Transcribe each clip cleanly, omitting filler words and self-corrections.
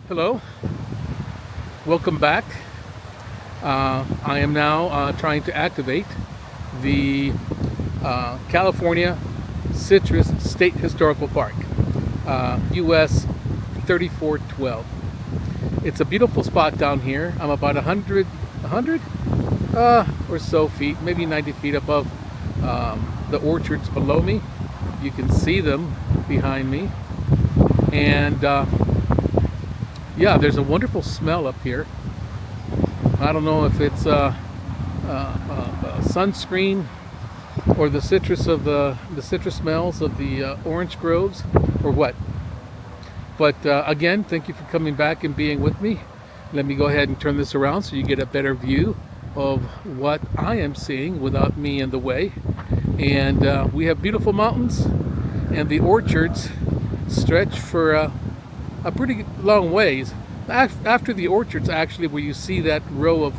Hello, welcome back. I am now trying to activate the California Citrus State Historical Park, US-3412. It's a beautiful spot down here. I'm about 100 or so feet, maybe 90 feet above the orchards below me. You can see them behind me. And yeah, there's a wonderful smell up here. I don't know if it's sunscreen or the citrus of the citrus smells of the orange groves or what. But again, thank you for coming back and being with me. Let me go ahead and turn this around so you get a better view of what I am seeing without me in the way. And we have beautiful mountains, and the orchards stretch for a pretty long ways. After the orchards, actually, where you see that row of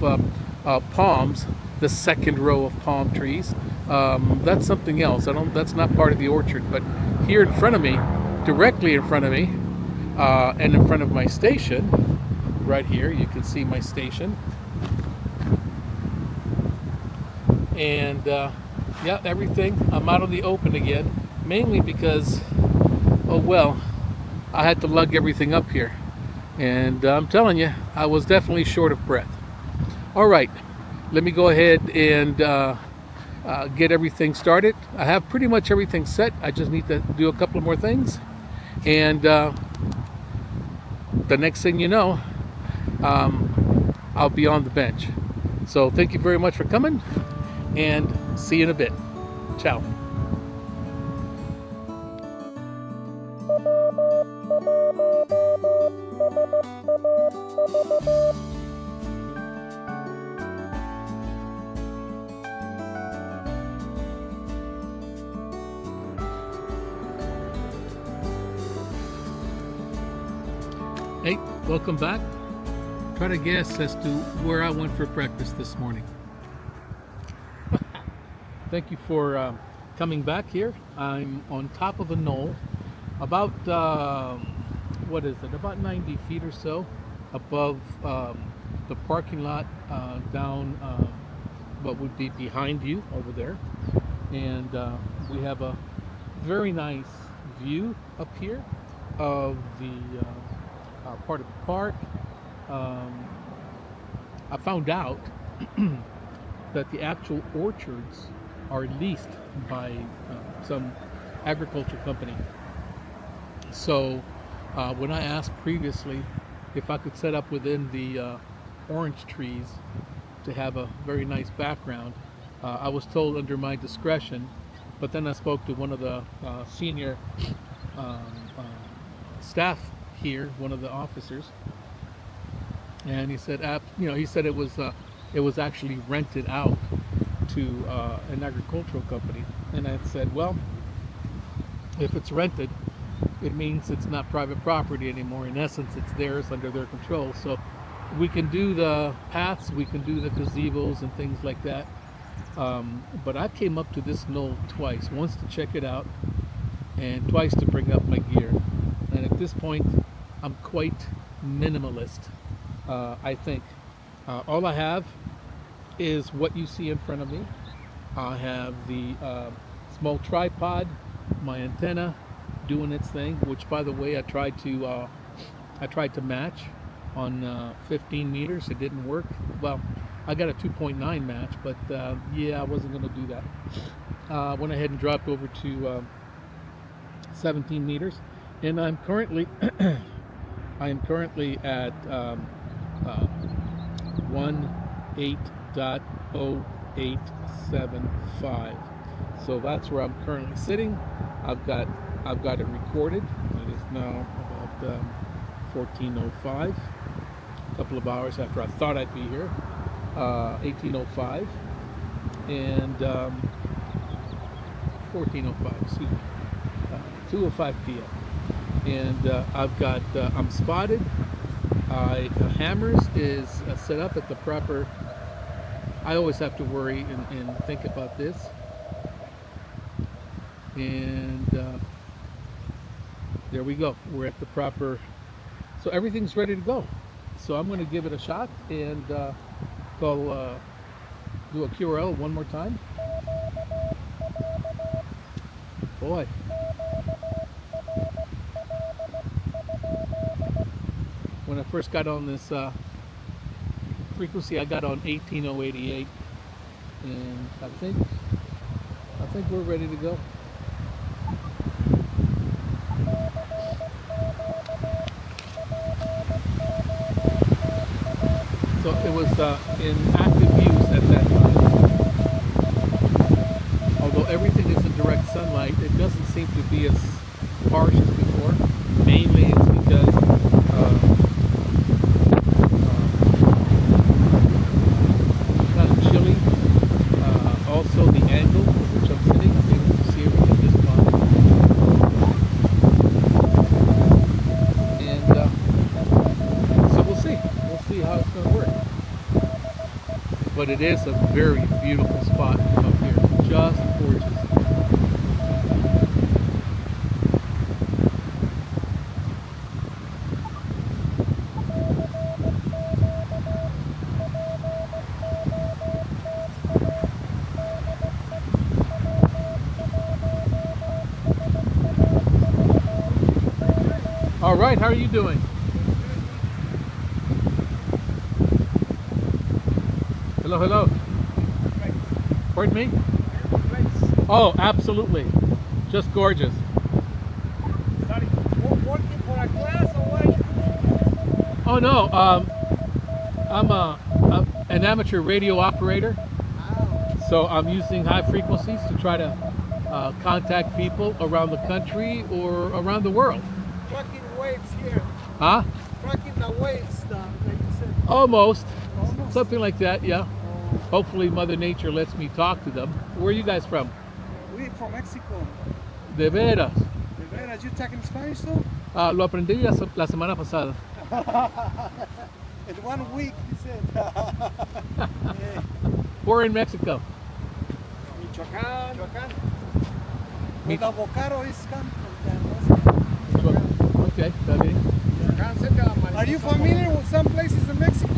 palms, the second row of palm trees, that's something else. That's not part of the orchard. But here in front of me, directly in front of me, and in front of my station, right here, you can see my station. And yeah, everything. I'm out in the open again, mainly because, oh well, I had to lug everything up here. And I'm telling you, I was definitely short of breath. All right, let me go ahead and get everything started. I have pretty much everything set. I just need to do a couple more things. And the next thing you know, I'll be on the bench. So thank you very much for coming, and see you in a bit. Ciao. Hey, welcome back. Try to guess as to where I went for breakfast this morning. Thank you for coming back here. I'm on top of a knoll, about what is it? About 90 feet or so above the parking lot, down what would be behind you over there, and we have a very nice view up here of the part of the park. I found out that the actual orchards are leased by some agriculture company. So when I asked previously if I could set up within the orange trees to have a very nice background, I was told under my discretion. But then I spoke to one of the senior staff here, one of the officers, and he said, he said it was actually rented out to an agricultural company. And I said, well, if it's rented, it means it's not private property anymore. In essence, it's theirs, under their control. So we can do the paths, we can do the gazebos and things like that. But I came up to this knoll twice, once to check it out and twice to bring up my gear. And at this point, I'm quite minimalist, I think. All I have is what you see in front of me. I have the small tripod, my antenna doing its thing, which, by the way, I tried to match on 15 meters. It didn't work. Well, I got a 2.9 match, but yeah, I wasn't going to do that. Went ahead and dropped over to 17 meters, and I'm currently at 18.0875. So that's where I'm currently sitting. I've got it recorded. It is now about 14:05. A couple of hours after I thought I'd be here. 18:05 and 14:05. Excuse me. 2:05 p.m. And I'm spotted. Hammers is set up at the proper. I always have to worry and think about this. And there we go. We're at the proper So everything's ready to go. So I'm going to give it a shot and go do a QRL one more time. Boy. When I first got on this frequency, I got on 18088, and I think we're ready to go. So it was in active use at that time. Although everything is in direct sunlight, it doesn't seem to be as harsh as before. Mainly it's because kind of chilly. Also the angle at which I'm sitting, I'm able to see everything just fine. And so we'll see how it's going to work. But it is a very beautiful spot up here, just gorgeous. All right, how are you doing? Hello, hello. Pardon me? Oh, absolutely. Just gorgeous. Working for a class or what? Oh no, I'm an amateur radio operator. So I'm using high frequencies to try to contact people around the country or around the world. Tracking waves here. Huh? Tracking the waves, like you said. Almost. Almost. Something like that, yeah. Hopefully Mother Nature lets me talk to them. Where are you guys from? We're from Mexico. De veras. De veras, you talking Spanish too? Lo aprendí la semana pasada. In 1 week, he said. Yeah. We're in Mexico. Michoacán. Mi- The Bocaro is coming from there. Okay, está bien. Are you familiar with some places in Mexico?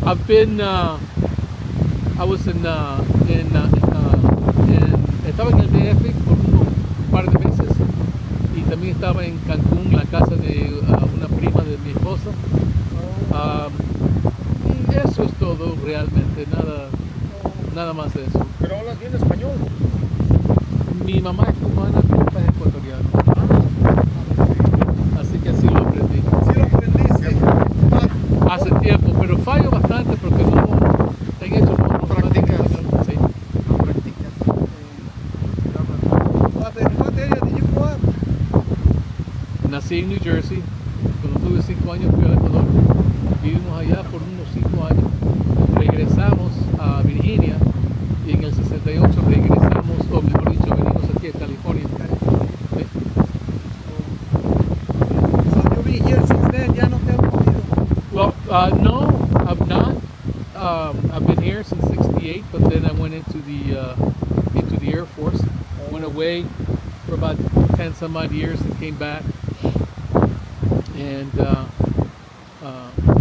I've been. I was estaba en el DF por un par de meses y también estaba en Cancún, la casa de una prima de mi esposa. Y eso es todo realmente, nada más de eso. Pero hablas bien español. Mi mamá es cubana, mi papá es ecuatoriano. Así que así lo aprendí. Sí lo aprendiste. Hace tiempo, pero fallo bastante porque no en eso no Practicas. Sí. No practicas. What area did you grow up? Nací en New Jersey. Cuando tuve 5 años fui al Ecuador. Vivimos allá por unos 5 años. Regresamos a Virginia y en el 68 regresamos, o mejor dicho, venimos aquí a California. Sí. So you've been here since then, ya no te has movido. Well, no, I've not. I've been here since '68, but then I went into the Air Force. Went away for about 10 some odd years and came back. And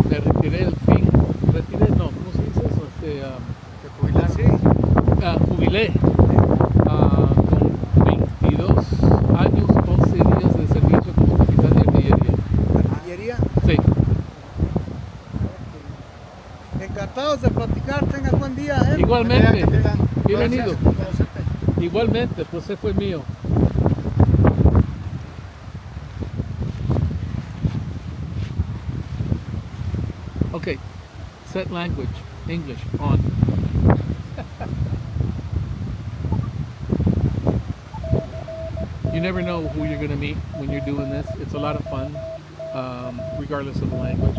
me retiré al fin. No, ¿cómo se dice eso? ¿Te jubilaste? Jubilé con 22 años, 11 días de servicio como capitán de artillería. ¿Artillería? Sí. Encantados de platicar, tengas buen día, ¿eh? Igualmente. Gracias. Bienvenido. Conocerte. Igualmente, pues ese fue mío. Okay, set language, English, on. You never know who you're going to meet when you're doing this. It's a lot of fun, regardless of the language.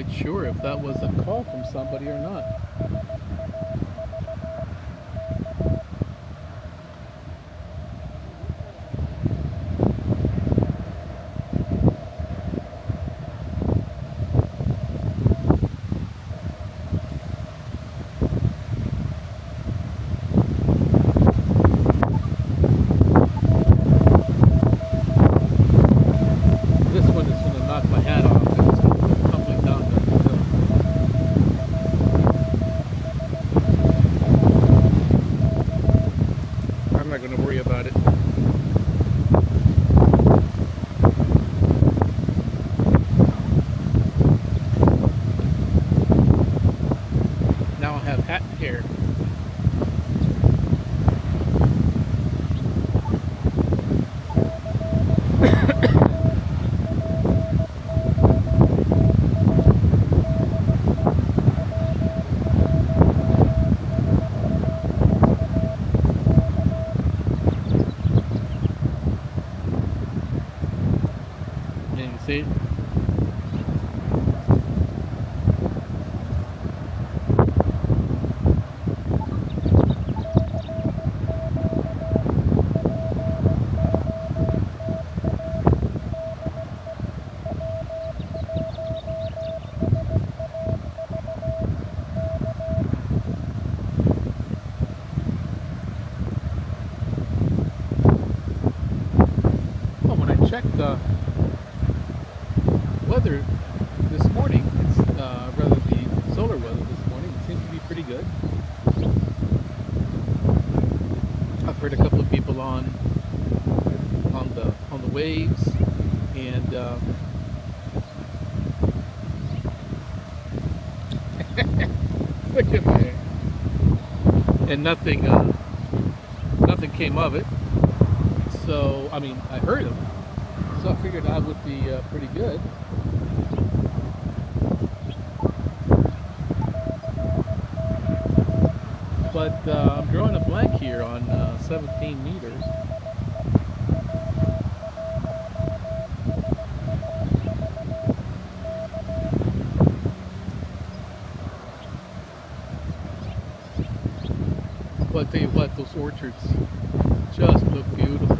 quite sure if that was a call from somebody or not. This one is going to knock my hat off. It's tumbling down the hill. I'm not going to worry about it. Now I have hat hair. And you see? Oh, when I checked the weather this morning, it's rather the solar weather this morning, it seems to be pretty good. I've heard a couple of people on the waves, and look at me, and nothing came of it. So I mean, I heard them, so I figured I would be pretty good. But I'm drawing a blank here on 17 meters. But I tell you what, those orchards just look beautiful.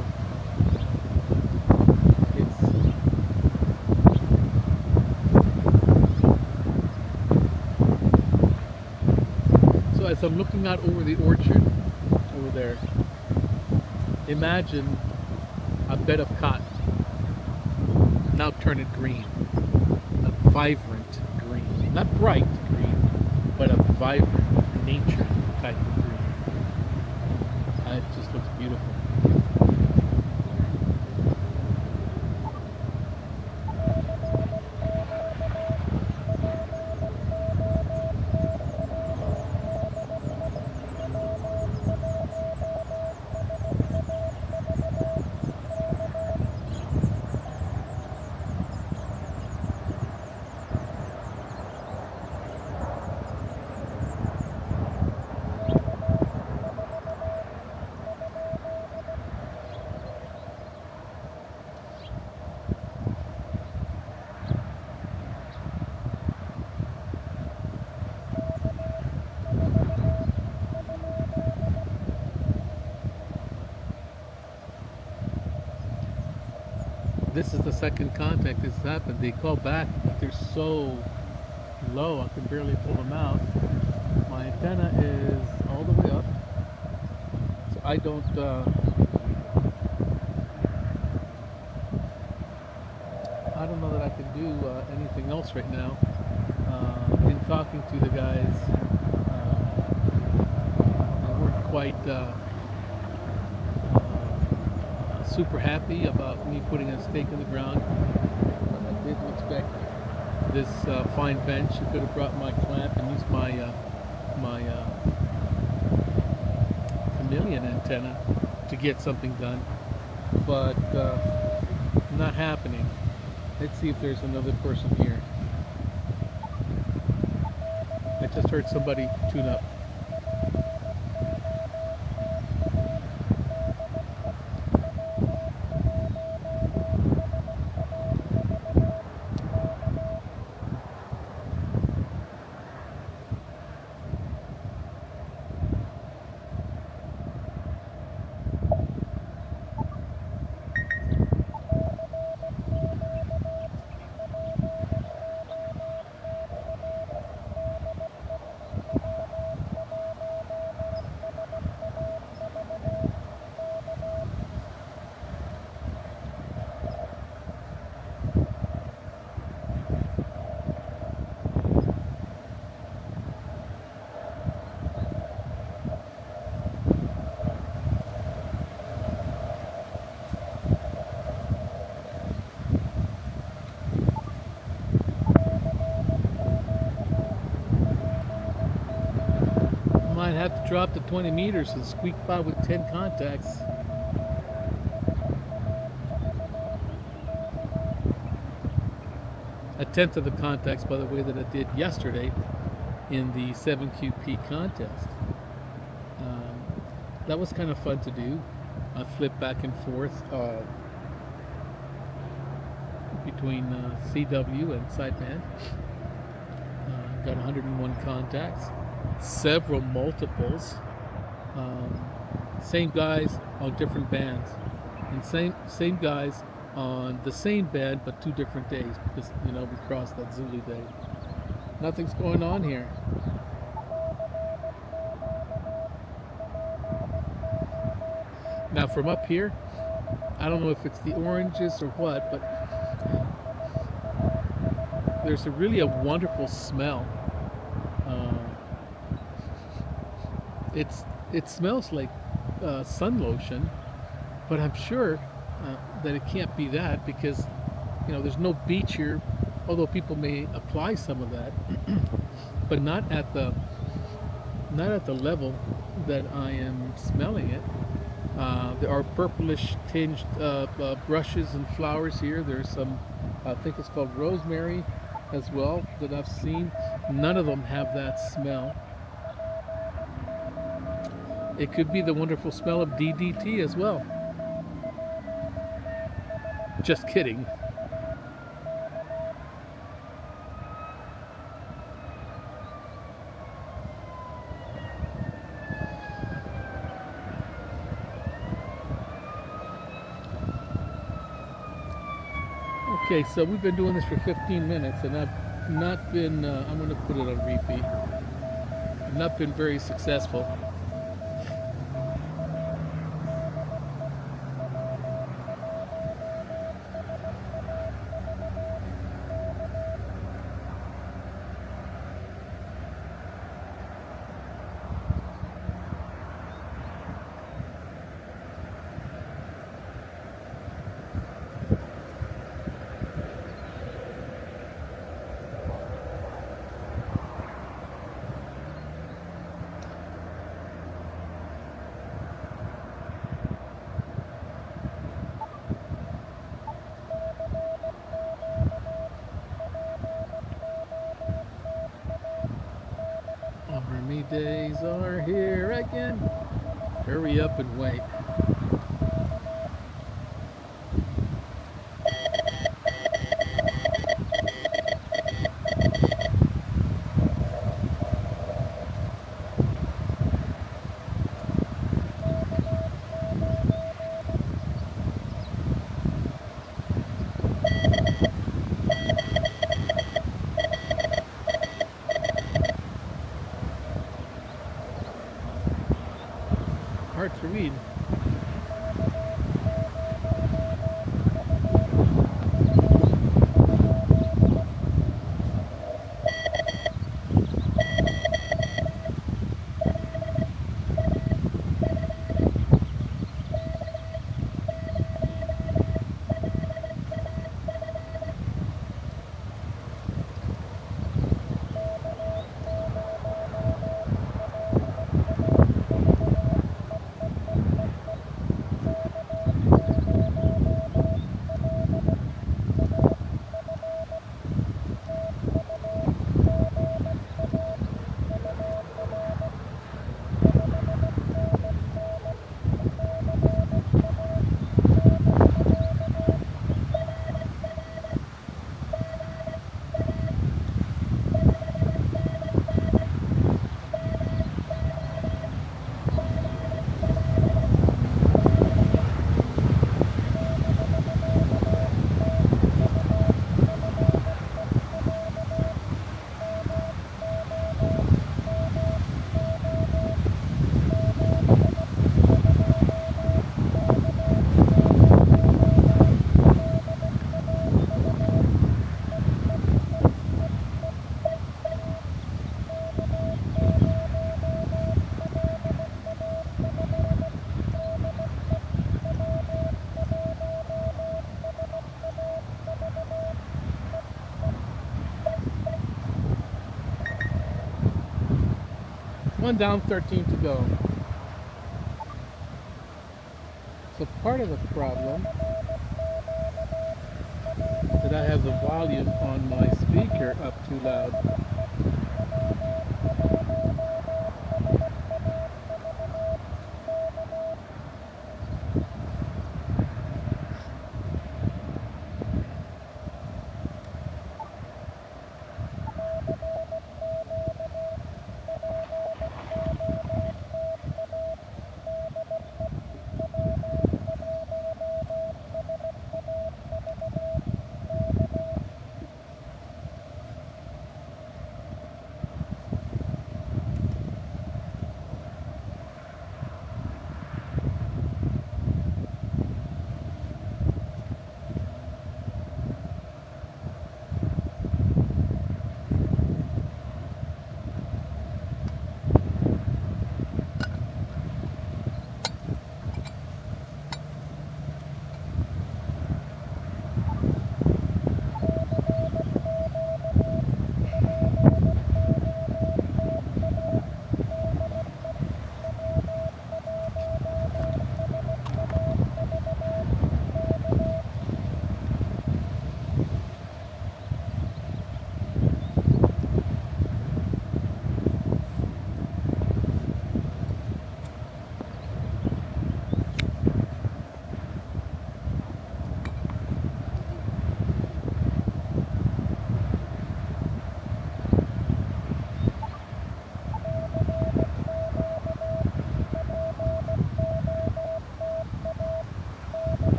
So as I'm looking out over the orchard over there, imagine a bed of cotton. Now turn it green. A vibrant green. Not bright green, but a vibrant nature type of green. It just looks beautiful. This is the second contact that's happened. They call back, but they're so low I can barely pull them out. My antenna is all the way up, so I don't know that I can do anything else right now. In talking to the guys, they weren't quite super happy about me putting a stake in the ground, but I didn't expect this fine bench. I could have brought my clamp and used my chameleon antenna to get something done, but not happening. Let's see if there's another person here. I just heard somebody tune up. have to drop to 20 meters and squeak by with 10 contacts. A tenth of the contacts, by the way, that I did yesterday in the 7QP contest. That was kind of fun to do. I flipped back and forth between CW and sideband. Got 101 contacts, several multiples, same guys on different bands, and same guys on the same band but 2 different days, because we crossed that Zulu day. Nothing's going on here. Now from up here, I don't know if it's the oranges or what, but there's really a wonderful smell. It smells like sun lotion, but I'm sure that it can't be that, because there's no beach here, although people may apply some of that, but not at the level that I am smelling it. There are purplish tinged brushes and flowers here. There's some, I think it's called rosemary as well, that I've seen. None of them have that smell. It could be the wonderful smell of DDT as well. Just kidding. Okay, so we've been doing this for 15 minutes, and I've not been, I'm going to put it on repeat. I've not been very successful. Army days are here again. Hurry up and wait. Hard to read. One down, 13 to go. So part of the problem that I have the volume on my speaker up too loud.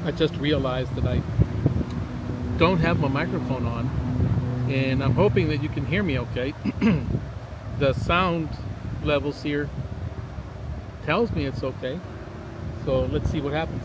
I just realized that I don't have my microphone on, and I'm hoping that you can hear me okay. The sound levels here tells me it's okay, so let's see what happens.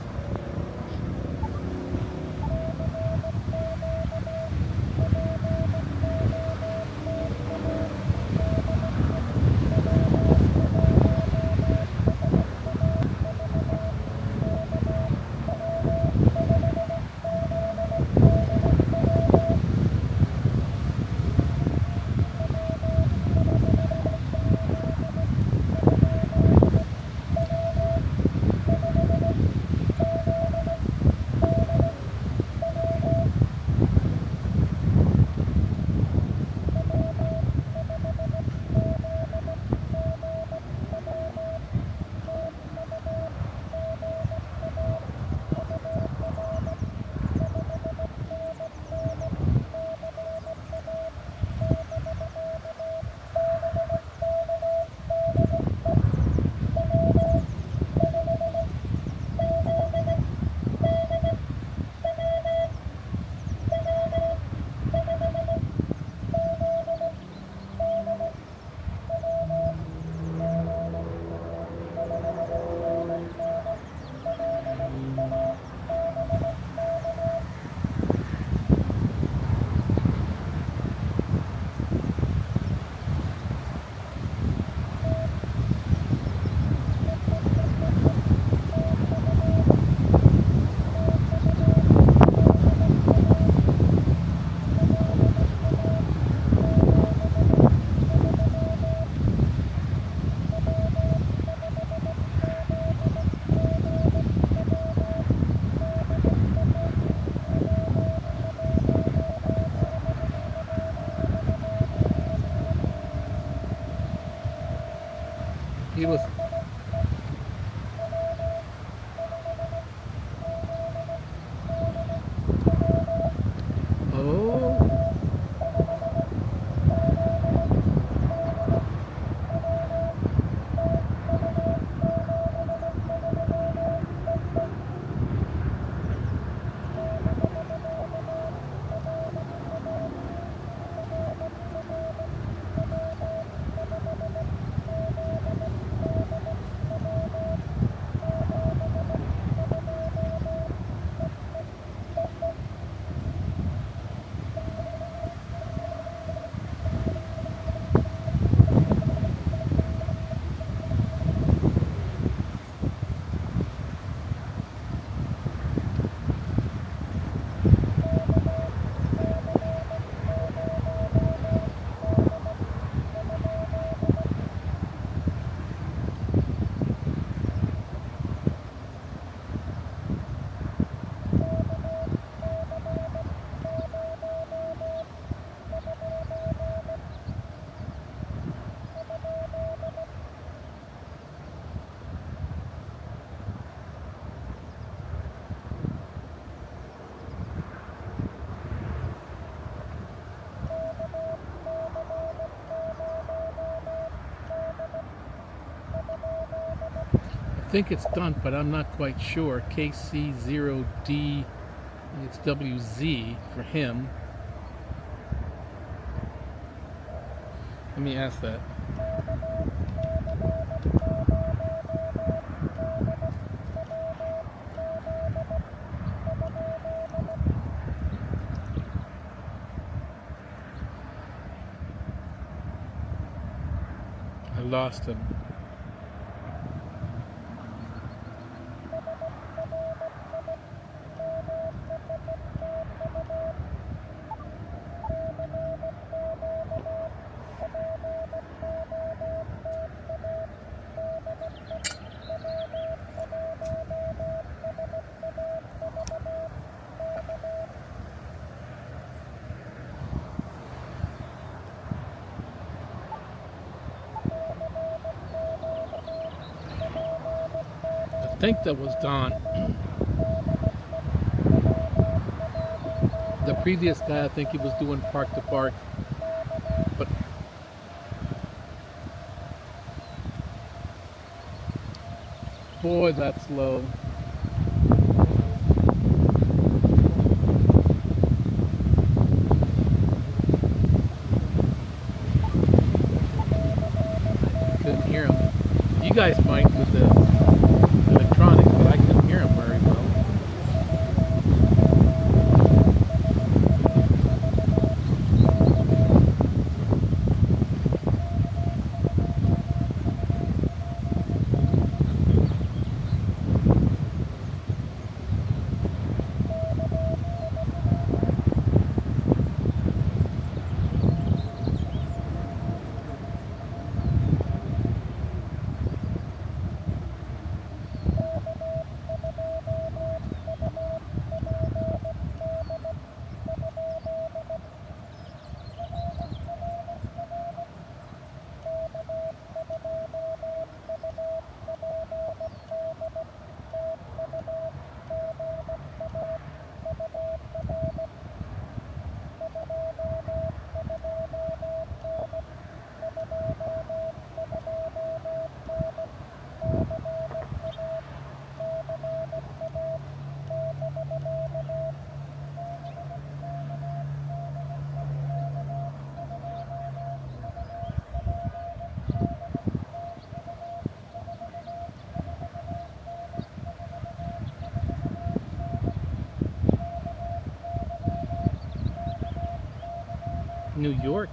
He was. Oh. think it's done, but I'm not quite sure. KC0D, it's WZ for him. Let me ask that. I lost him. I think that was Don. The previous guy, I think he was doing park to park, but boy, that's low. Couldn't hear him. You guys might with the electronics, but I couldn't hear him very well. New York.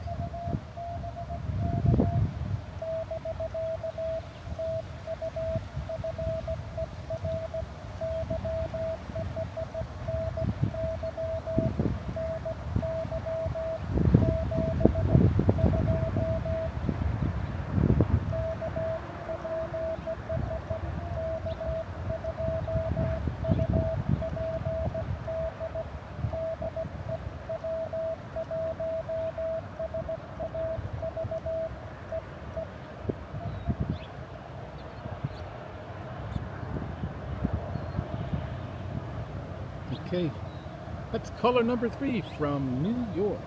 Okay, that's caller number 3 from New York.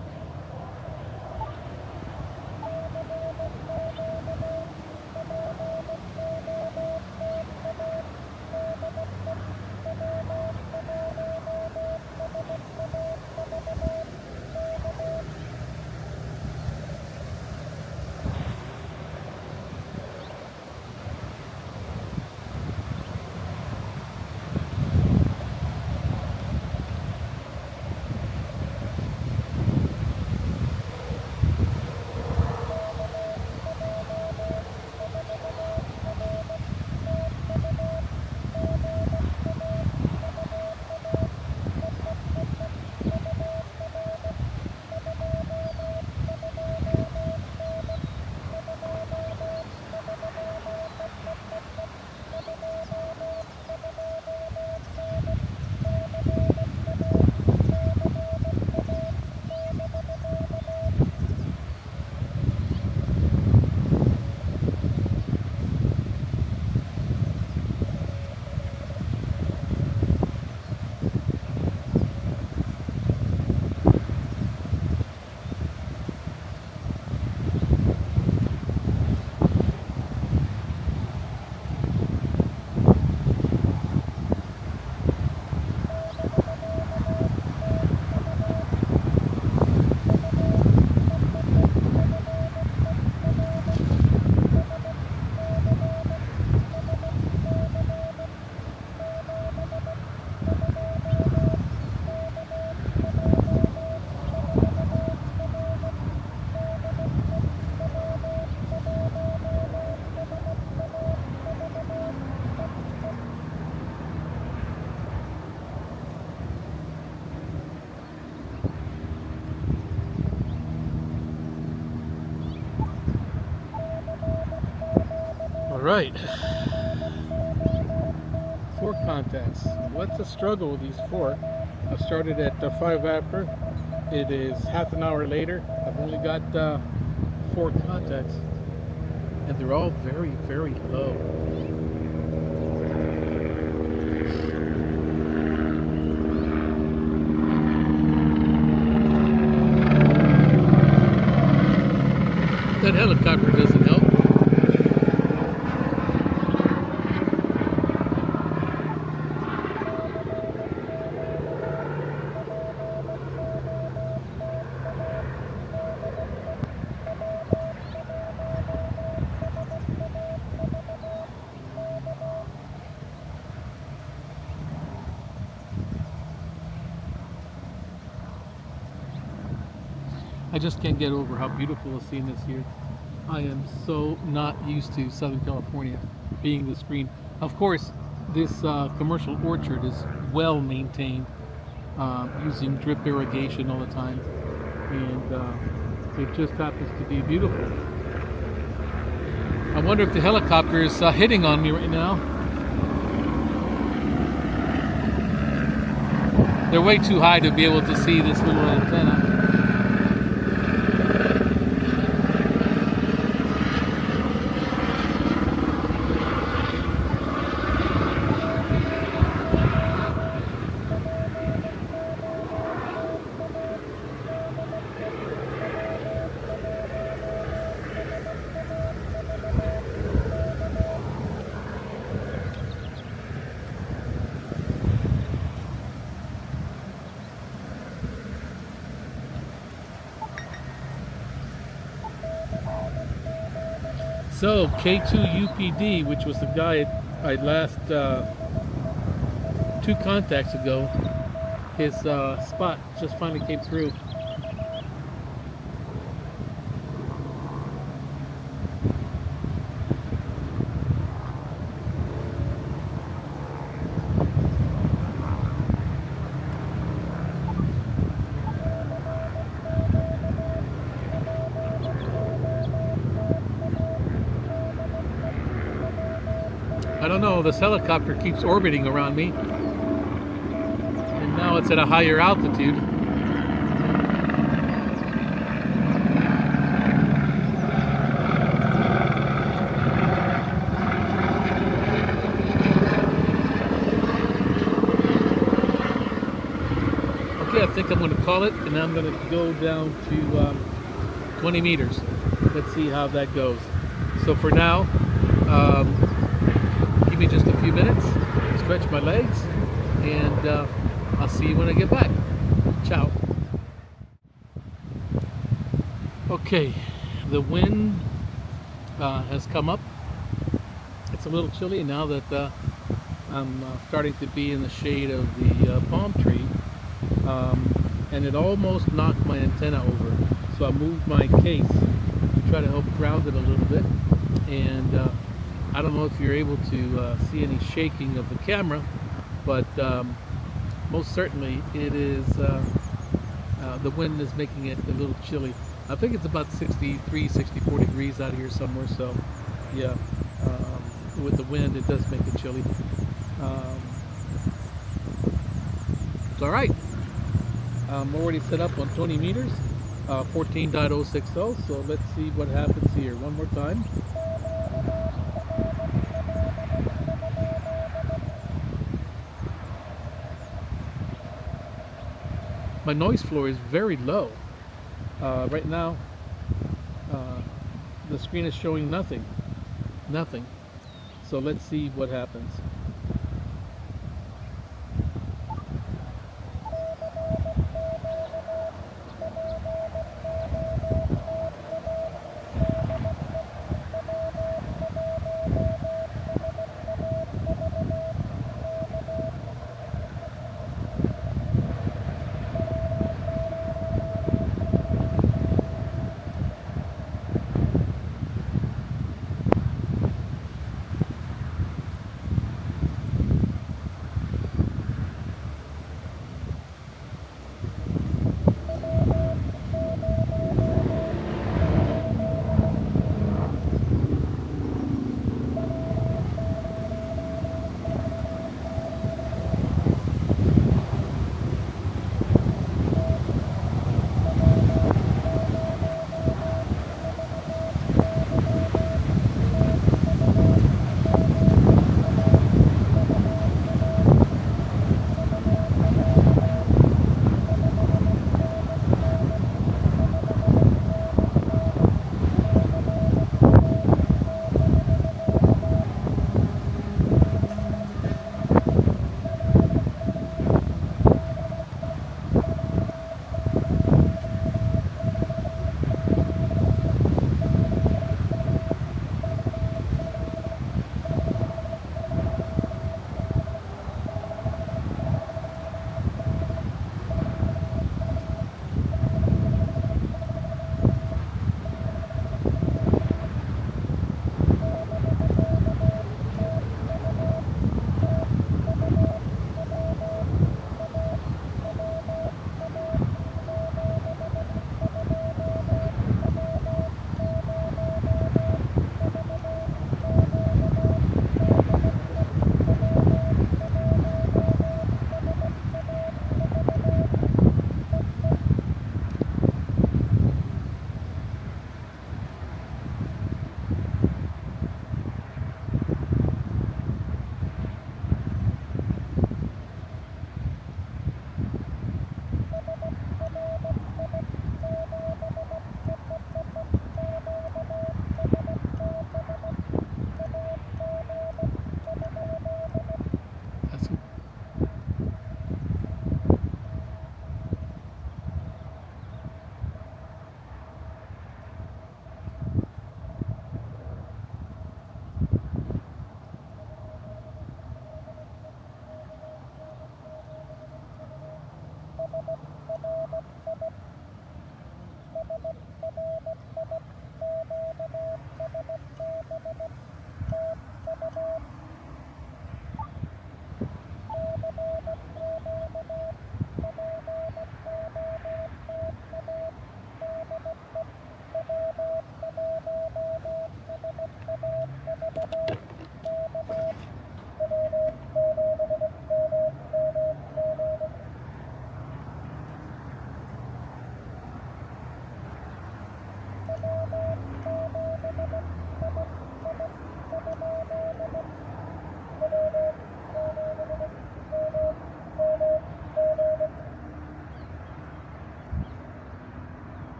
right. 4 contacts. What's the struggle with these 4? I started at 5 after. It is half an hour later. I've only got 4 contacts, and they're all very, very low. That helicopter doesn't help. I just can't get over how beautiful the scene is here. I am so not used to Southern California being this green. Of course, this commercial orchard is well maintained, using drip irrigation all the time, and it just happens to be beautiful. I wonder if the helicopter is hitting on me right now. They're way too high to be able to see this little antenna. So K2UPD, which was the guy I last 2 contacts ago, his spot just finally came through. I don't know, this helicopter keeps orbiting around me, and now it's at a higher altitude. Okay, I think I'm going to call it, and I'm going to go down to 20 meters. Let's see how that goes. So for now, give me just a few minutes, stretch my legs, and I'll see you when I get back. Ciao. Okay, the wind has come up. It's a little chilly now that I'm starting to be in the shade of the palm tree, and it almost knocked my antenna over. So I moved my case to try to help ground it a little bit, and I don't know if you're able to see any shaking of the camera, but most certainly it is, the wind is making it a little chilly. I think it's about 63, 64 degrees out here somewhere, so yeah, with the wind it does make it chilly. It's alright. I'm already set up on 20 meters, 14.060, so let's see what happens here. One more time. My noise floor is very low. Right now, the screen is showing nothing. So let's see what happens.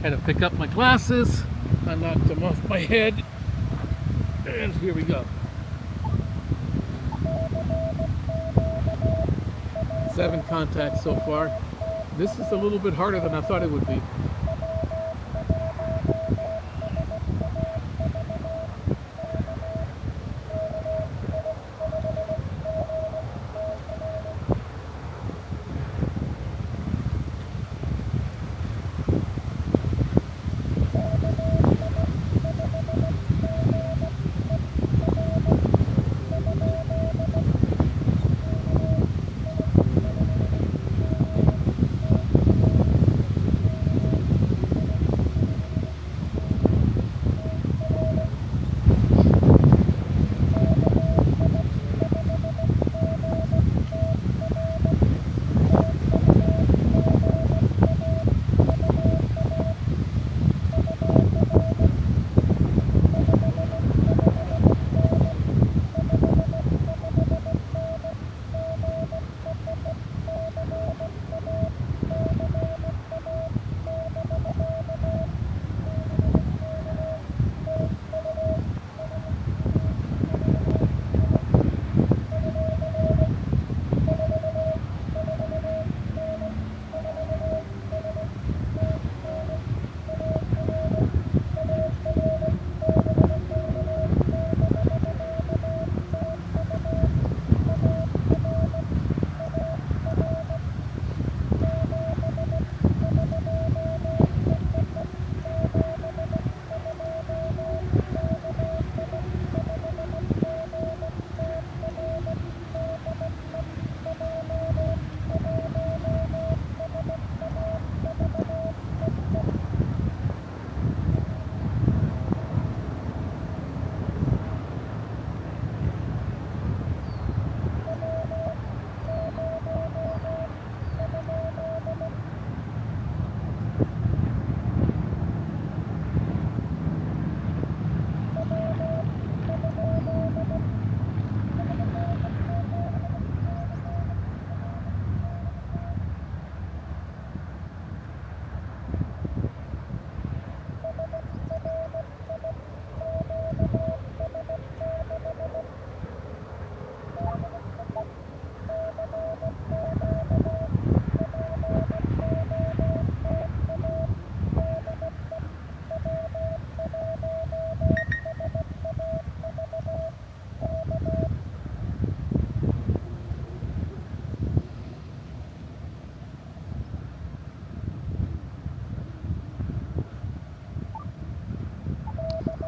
Had to pick up my glasses. I knocked them off my head. And here we go. 7 contacts so far. This is a little bit harder than I thought it would be.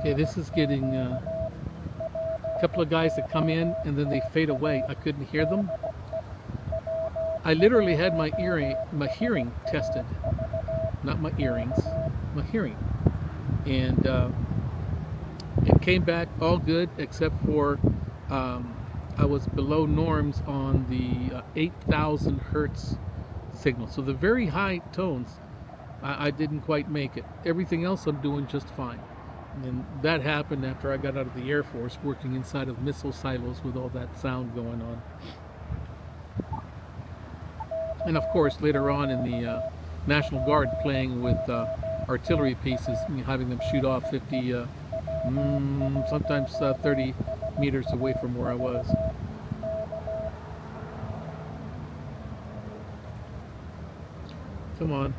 Okay, this is getting a couple of guys that come in and then they fade away. I couldn't hear them. I literally had my hearing tested, not my earrings, my hearing, and it came back all good except for I was below norms on the 8,000 hertz signal. So the very high tones, I didn't quite make it. Everything else I'm doing just fine. And that happened after I got out of the Air Force, working inside of missile silos with all that sound going on. And of course, later on in the National Guard, playing with artillery pieces, having them shoot off 50, sometimes 30 meters away from where I was. Come on.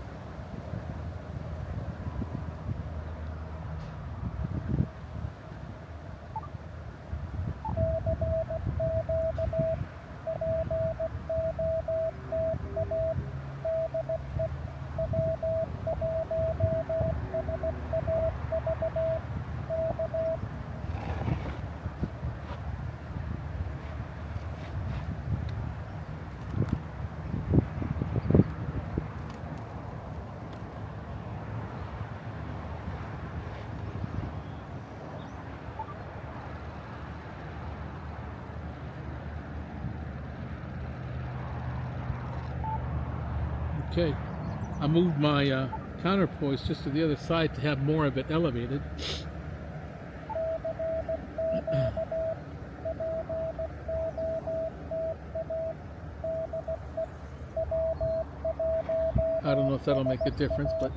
Okay, I moved my counterpoise just to the other side to have more of it elevated. I don't know if that'll make a difference, but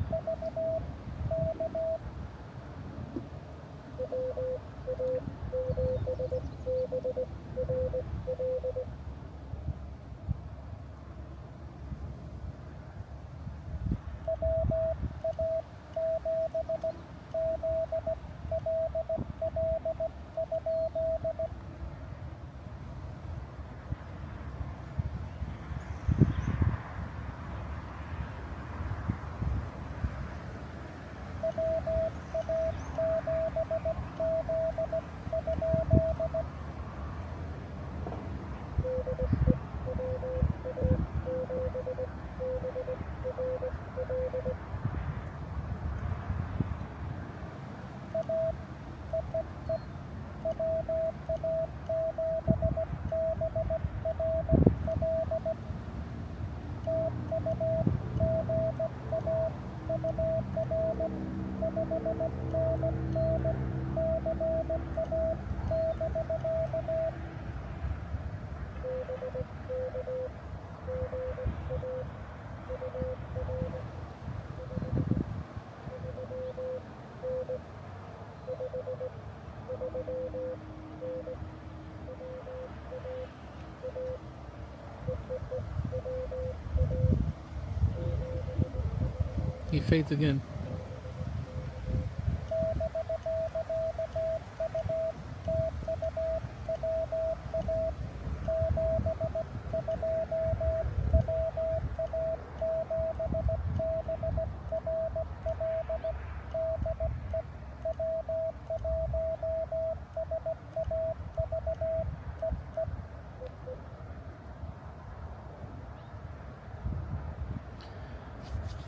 He fades again.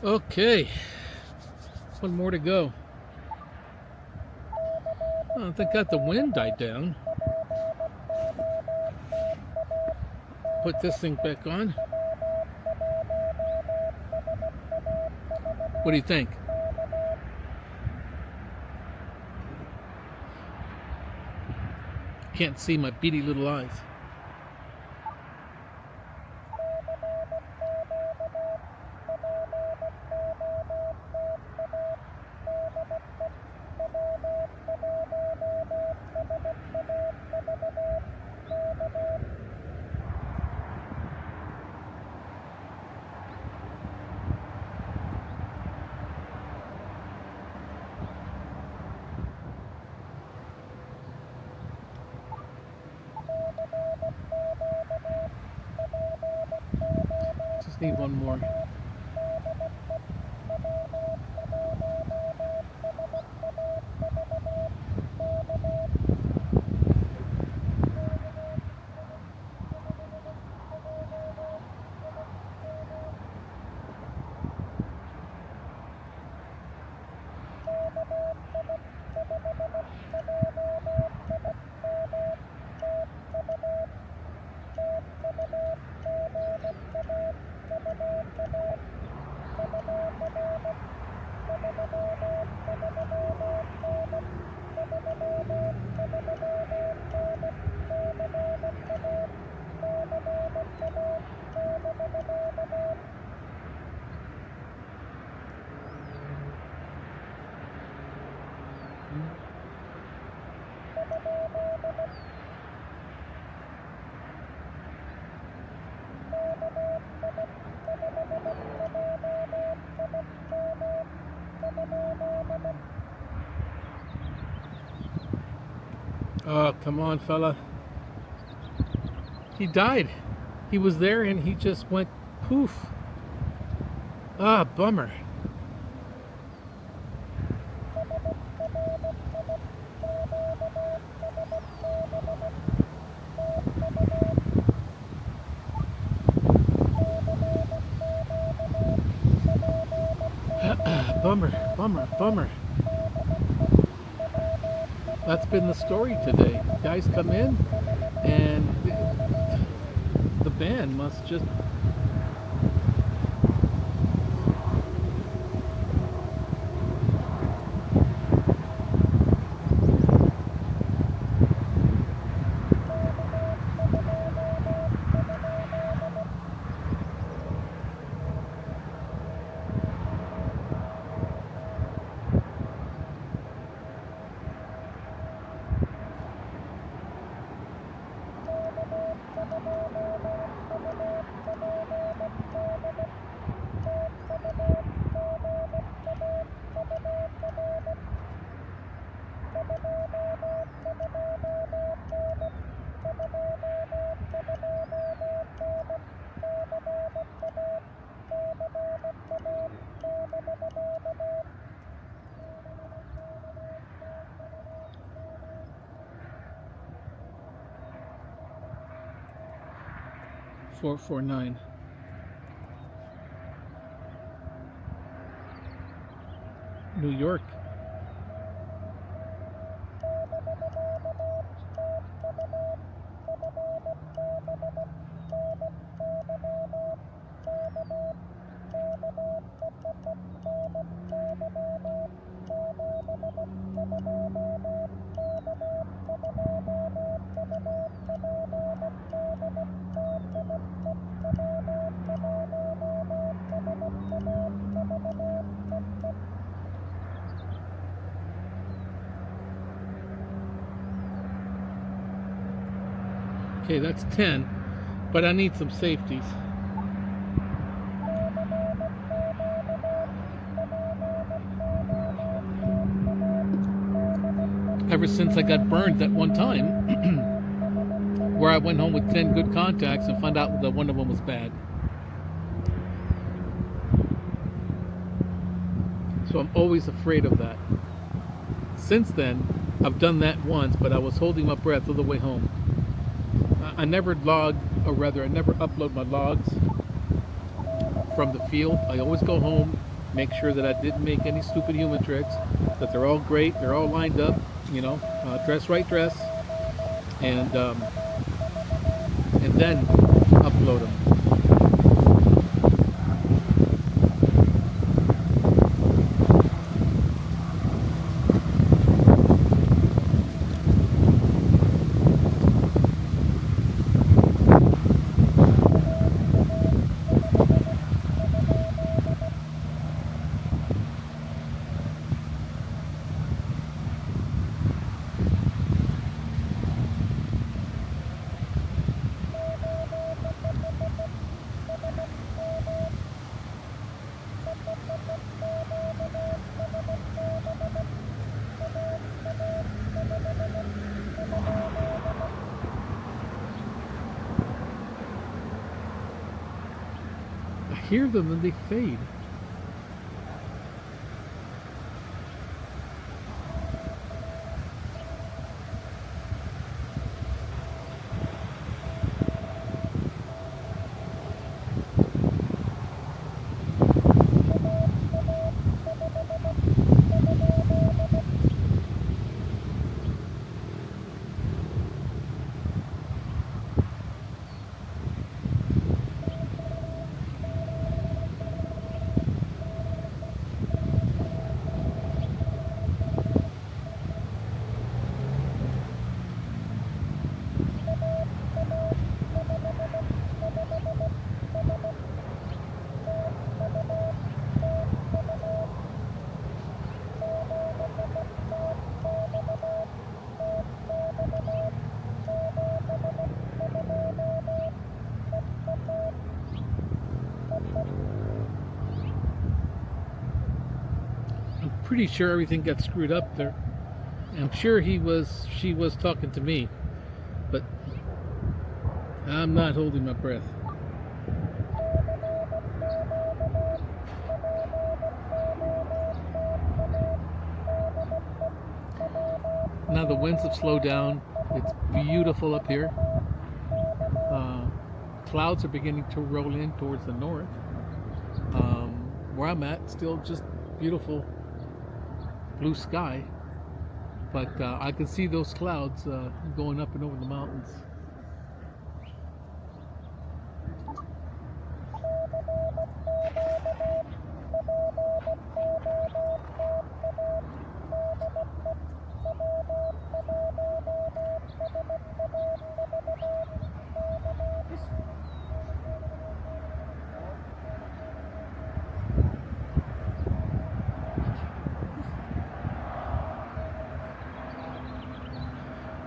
Okay, one more to go. Oh, thank God the wind died down. Put this thing back on. What do you think? Can't see my beady little eyes. Just need one more. Oh, come on, fella. He died. He was there and he just went poof. Ah, bummer. Bummer, bummer, bummer. That's been the story today. Guys come in and the band must just 449. New York. Okay, that's 10, but I need some safeties. Ever since I got burned that one time, where I went home with 10 good contacts and found out that one of them was bad. So I'm always afraid of that. Since then, I've done that once, but I was holding my breath all the way home. I never log, or rather, I never upload my logs from the field. I always go home, make sure that I didn't make any stupid human tricks, that they're all great, they're all lined up, you know, dress right dress, and then upload them. I hear them and they fade. Pretty sure everything got screwed up there. I'm sure she was talking to me, but I'm not holding my breath. Now the winds have slowed down. It's beautiful up here. Clouds are beginning to roll in towards the north. Where I'm at, still just beautiful blue sky, but I can see those clouds going up and over the mountains.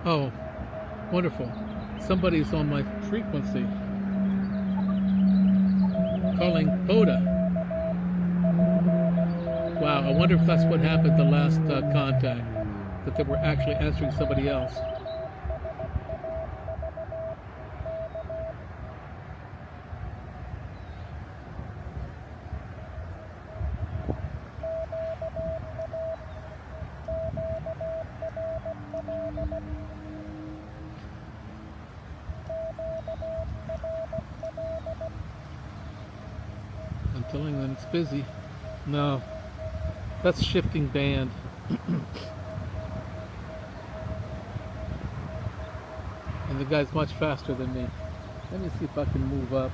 Oh, wonderful. Somebody's on my frequency. Calling Poda. Wow, I wonder if that's what happened the last contact. That they were actually answering somebody else. telling them it's busy. No, that's shifting band. And the guy's much faster than me. Let me see if I can move up.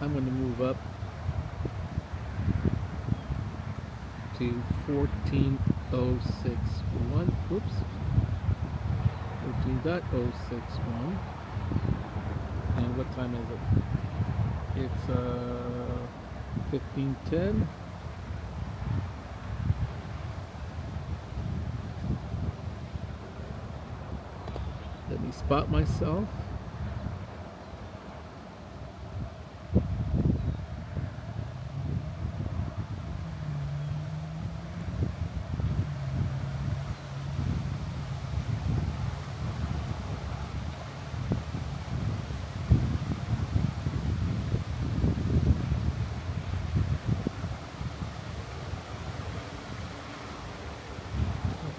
I'm going to move up to 14.061. Whoops. 14.061. And what time is it? It's 15:10. Let me spot myself.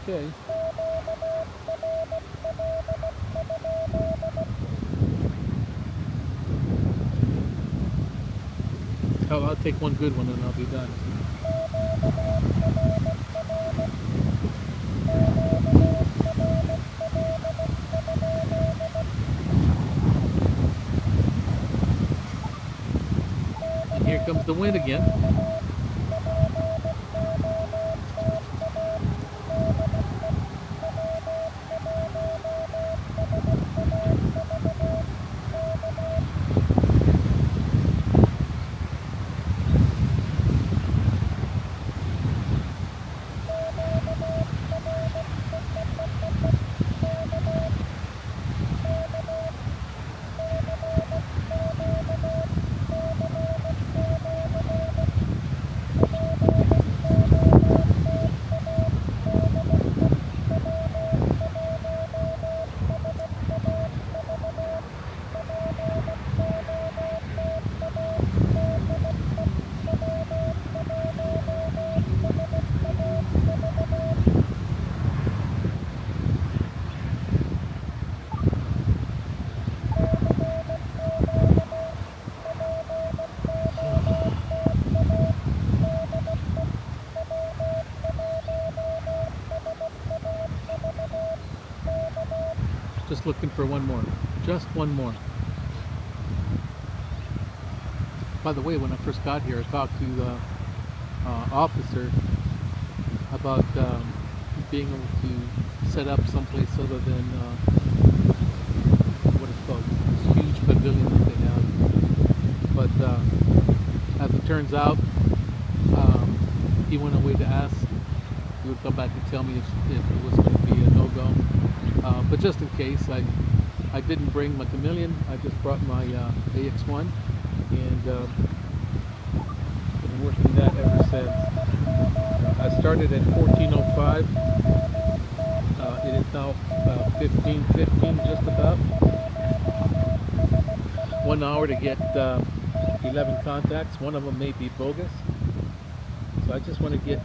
Okay. Hell, I'll take one good one and I'll be done. And here comes the wind again. Just looking for one more. Just one more. By the way, when I first got here, I talked to the officer about being able to set up someplace other than what it's called, this huge pavilion that they have. But as it turns out, he went away to ask. He would come back and tell me if it was going to be a no-go. But just in case, I didn't bring my chameleon. I just brought my AX1, and been working that ever since. I started at 14:05. It is now 15:15, just about. 1 hour to get 11 contacts. One of them may be bogus, so I just want to get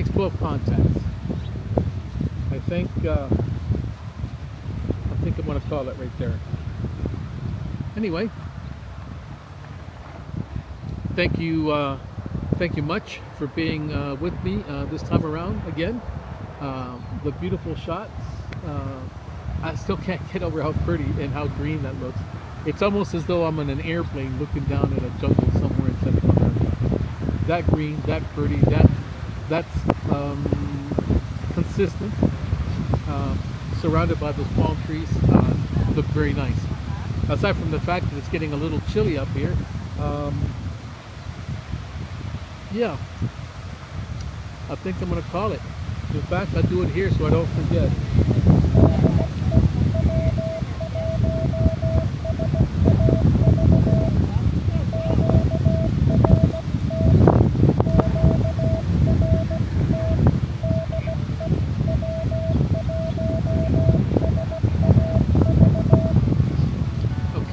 makes 12 contacts. I think I'm going to call it right there. Anyway, thank you much for being with me this time around again. The beautiful shots. I still can't get over how pretty and how green that looks. It's almost as though I'm in an airplane looking down at a jungle somewhere in Central America. That green, that pretty, that's consistent. Surrounded by those palm trees, look very nice. Aside from the fact that it's getting a little chilly up here, yeah, I think I'm gonna call it. In fact, I do it here so I don't forget.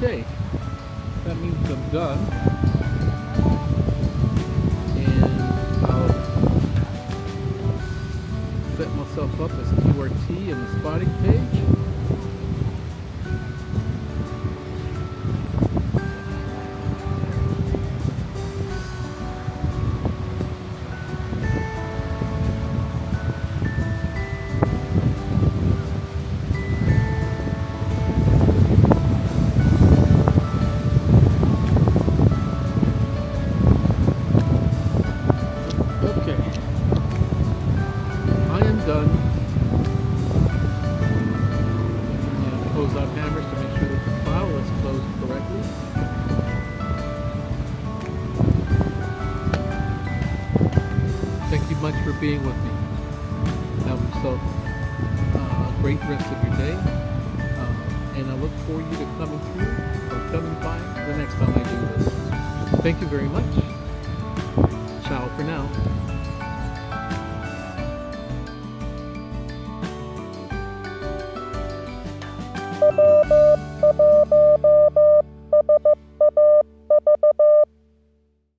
Okay, that means I'm done, and I'll set myself up as QRT in the spotting page. Okay, I am done. And close out hammers to make sure that the file is closed correctly. Thank you much for being with me. Have yourself a great rest of your day. And I look forward to you to coming through or coming by the next time I do this. Thank you very much.